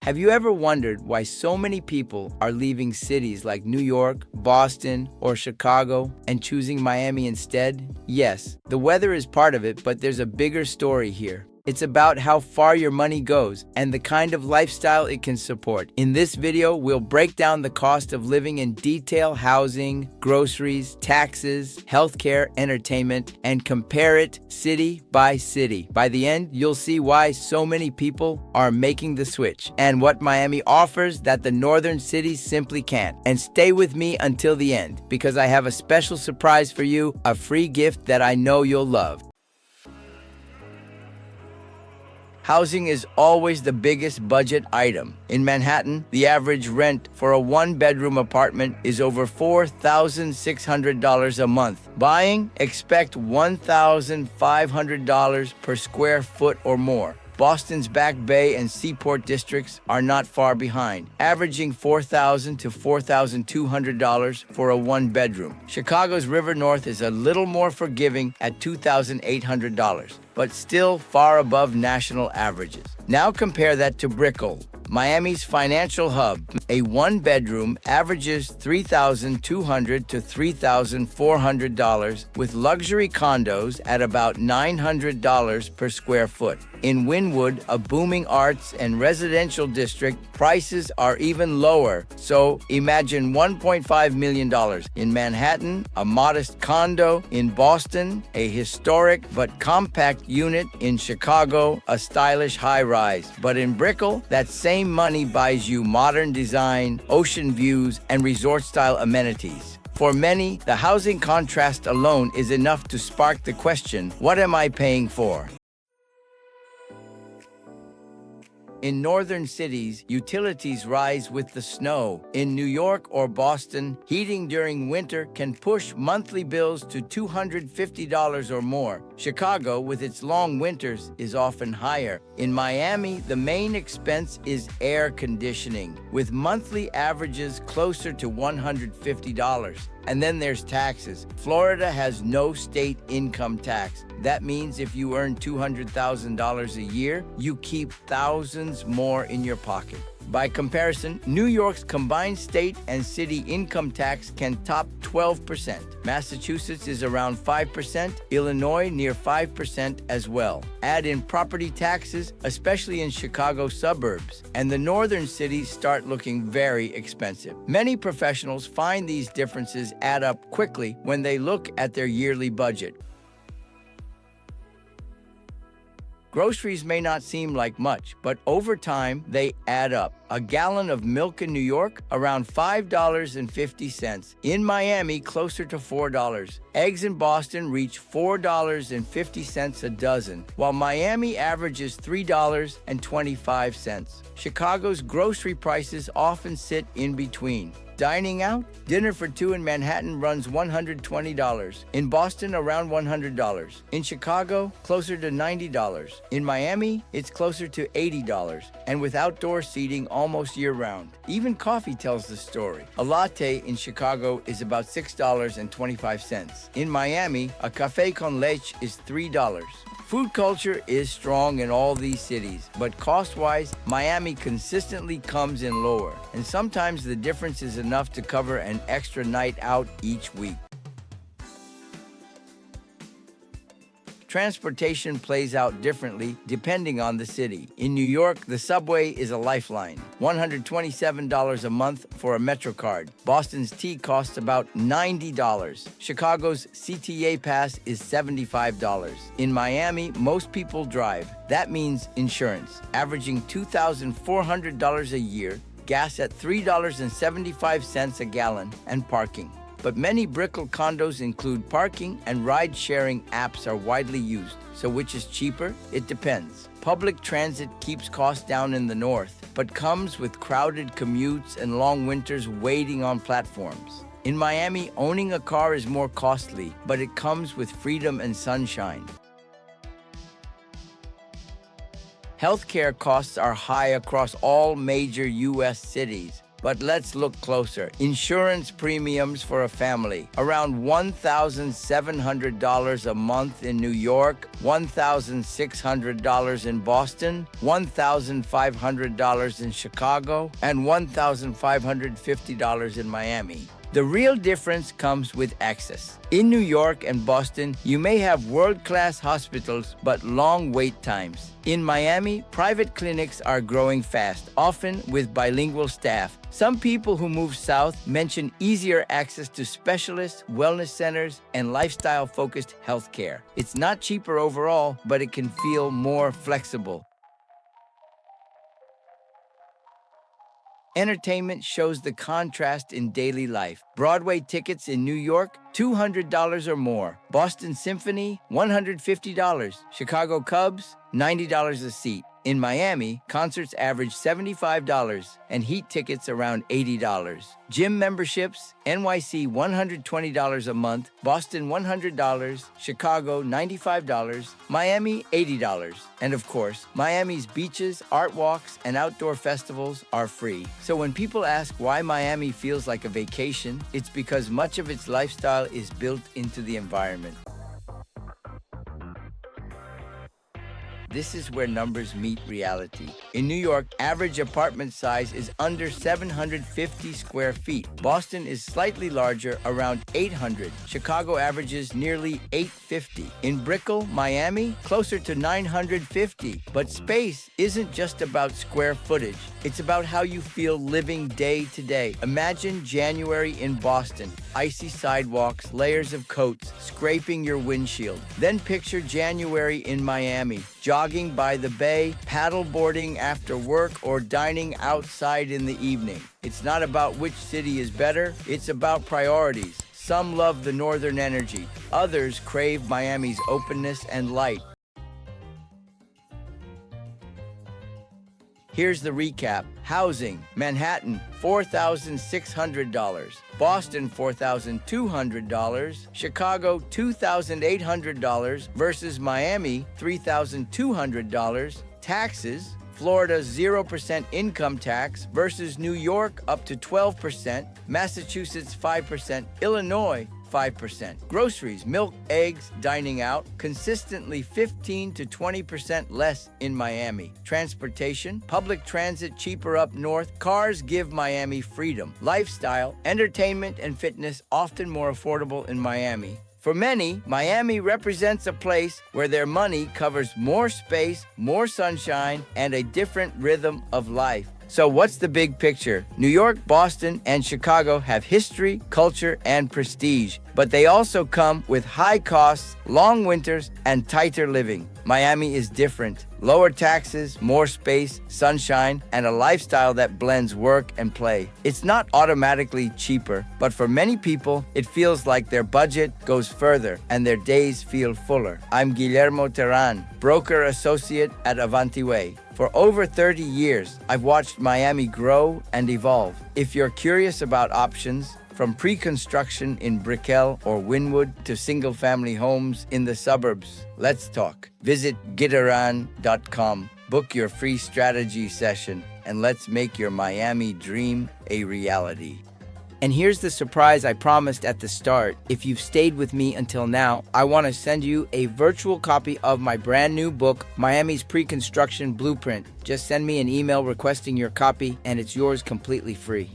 Have you ever wondered why so many people are leaving cities like New York, Boston, or Chicago and choosing Miami instead? Yes, the weather is part of it, but there's a bigger story here. It's about how far your money goes and the kind of lifestyle it can support. In this video, we'll break down the cost of living in detail: housing, groceries, taxes, healthcare, entertainment, and compare it city by city. By the end, you'll see why so many people are making the switch and what Miami offers that the northern cities simply can't. And stay with me until the end, because I have a special surprise for you, a free gift that I know you'll love. Housing is always the biggest budget item. In Manhattan, the average rent for a one-bedroom apartment is over $4,600 a month. Buying, expect $1,500 per square foot or more. Boston's Back Bay and Seaport districts are not far behind, averaging $4,000 to $4,200 for a one-bedroom. Chicago's River North is a little more forgiving at $2,800, but still far above national averages. Now compare that to Brickell, Miami's financial hub. A one-bedroom averages $3,200 to $3,400, with luxury condos at about $900 per square foot. In Wynwood, a booming arts and residential district, prices are even lower, so imagine $1.5 million. In Manhattan, a modest condo. In Boston, a historic but compact unit. In Chicago, a stylish high-rise. But in Brickell, that same money buys you modern design, ocean views, and resort-style amenities. For many, the housing contrast alone is enough to spark the question, what am I paying for? In northern cities, utilities rise with the snow. In New York or Boston, heating during winter can push monthly bills to $250 or more. Chicago, with its long winters, is often higher. In Miami, the main expense is air conditioning, with monthly averages closer to $150. And then there's taxes. Florida has no state income tax. That means if you earn $200,000 a year, you keep thousands more in your pocket. By comparison, New York's combined state and city income tax can top 12%. Massachusetts is around 5%, Illinois near 5% as well. Add in property taxes, especially in Chicago suburbs, and the northern cities start looking very expensive. Many professionals find these differences add up quickly when they look at their yearly budget. Groceries may not seem like much, but over time, they add up. A gallon of milk in New York, around $5.50. In Miami, closer to $4. Eggs in Boston reach $4.50 a dozen, while Miami averages $3.25. Chicago's grocery prices often sit in between. Dining out? Dinner for two in Manhattan runs $120. In Boston, around $100. In Chicago, closer to $90. In Miami, it's closer to $80, and with outdoor seating almost year-round. Even coffee tells the story. A latte in Chicago is about $6.25. In Miami, a café con leche is $3. Food culture is strong in all these cities, but cost-wise, Miami consistently comes in lower, and sometimes the difference is enough to cover an extra night out each week. Transportation plays out differently depending on the city. In New York, the subway is a lifeline. $127 a month for a Metro card. Boston's T costs about $90. Chicago's CTA pass is $75. In Miami, most people drive. That means insurance, averaging $2,400 a year, gas at $3.75 a gallon, and parking. But many Brickell condos include parking, and ride-sharing apps are widely used. So which is cheaper? It depends. Public transit keeps costs down in the north, but comes with crowded commutes and long winters waiting on platforms. In Miami, owning a car is more costly, but it comes with freedom and sunshine. Healthcare costs are high across all major U.S. cities. But let's look closer. Insurance premiums for a family. Around $1,700 a month in New York, $1,600 in Boston, $1,500 in Chicago, and $1,550 in Miami. The real difference comes with access. In New York and Boston, you may have world-class hospitals but long wait times. In Miami, private clinics are growing fast, often with bilingual staff. Some people who move south mention easier access to specialists, wellness centers, and lifestyle-focused healthcare. It's not cheaper overall, but it can feel more flexible. Entertainment shows the contrast in daily life. Broadway tickets in New York, $200 or more. Boston Symphony, $150. Chicago Cubs, $90 a seat. In Miami, concerts average $75 and heat tickets around $80. Gym memberships, NYC $120 a month, Boston $100, Chicago $95, Miami $80. And of course, Miami's beaches, art walks, and outdoor festivals are free. So when people ask why Miami feels like a vacation, it's because much of its lifestyle is built into the environment. This is where numbers meet reality. In New York, average apartment size is under 750 square feet. Boston is slightly larger, around 800. Chicago averages nearly 850. In Brickell, Miami, closer to 950. But space isn't just about square footage. It's about how you feel living day to day. Imagine January in Boston. Icy sidewalks, layers of coats, scraping your windshield. Then picture January in Miami. Jogging by the bay, paddleboarding after work, or dining outside in the evening. It's not about which city is better, it's about priorities. Some love the northern energy, others crave Miami's openness and light. Here's the recap. Housing, Manhattan, $4,600. Boston, $4,200. Chicago, $2,800 versus Miami, $3,200. Taxes, Florida 0% income tax versus New York up to 12%, Massachusetts 5%, Illinois 5%. Groceries, milk, eggs, dining out, consistently 15 to 20% less in Miami. Transportation, public transit cheaper up north. Cars give Miami freedom. Lifestyle, entertainment, and fitness often more affordable in Miami. For many, Miami represents a place where their money covers more space, more sunshine, and a different rhythm of life. So what's the big picture? New York, Boston, and Chicago have history, culture, and prestige, but they also come with high costs, long winters, and tighter living. Miami is different. Lower taxes, more space, sunshine, and a lifestyle that blends work and play. It's not automatically cheaper, but for many people, it feels like their budget goes further and their days feel fuller. I'm Guillermo Terán, broker associate at Avantiway. For over 30 years, I've watched Miami grow and evolve. If you're curious about options, from pre-construction in Brickell or Wynwood to single-family homes in the suburbs, let's talk. Visit gteran.com, book your free strategy session, and let's make your Miami dream a reality. And here's the surprise I promised at the start. If you've stayed with me until now, I want to send you a virtual copy of my brand new book, Miami's Pre-Construction Blueprint. Just send me an email requesting your copy, and it's yours completely free.